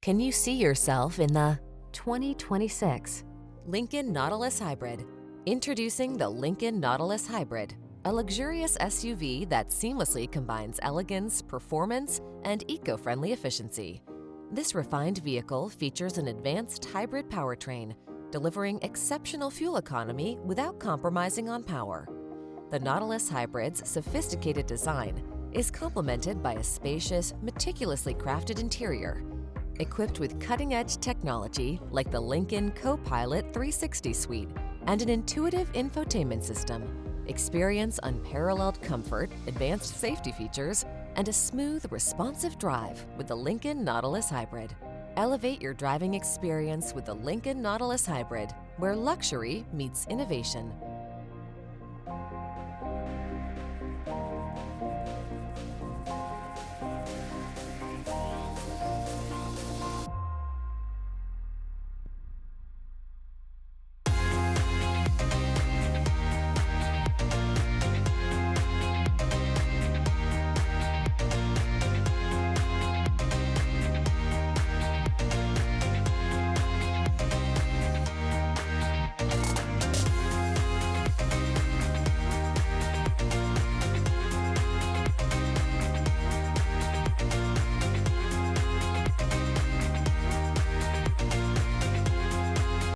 Can you see yourself in the 2026 Lincoln Nautilus Hybrid? Introducing the Lincoln Nautilus Hybrid, a luxurious SUV that seamlessly combines elegance, performance, and eco-friendly efficiency. This refined vehicle features an advanced hybrid powertrain, delivering exceptional fuel economy without compromising on power. The Nautilus Hybrid's sophisticated design is complemented by a spacious, meticulously crafted interior. Equipped with cutting-edge technology like the Lincoln Co-Pilot 360 suite and an intuitive infotainment system, experience unparalleled comfort, advanced safety features, and a smooth, responsive drive with the Lincoln Nautilus Hybrid. Elevate your driving experience with the Lincoln Nautilus Hybrid, where luxury meets innovation.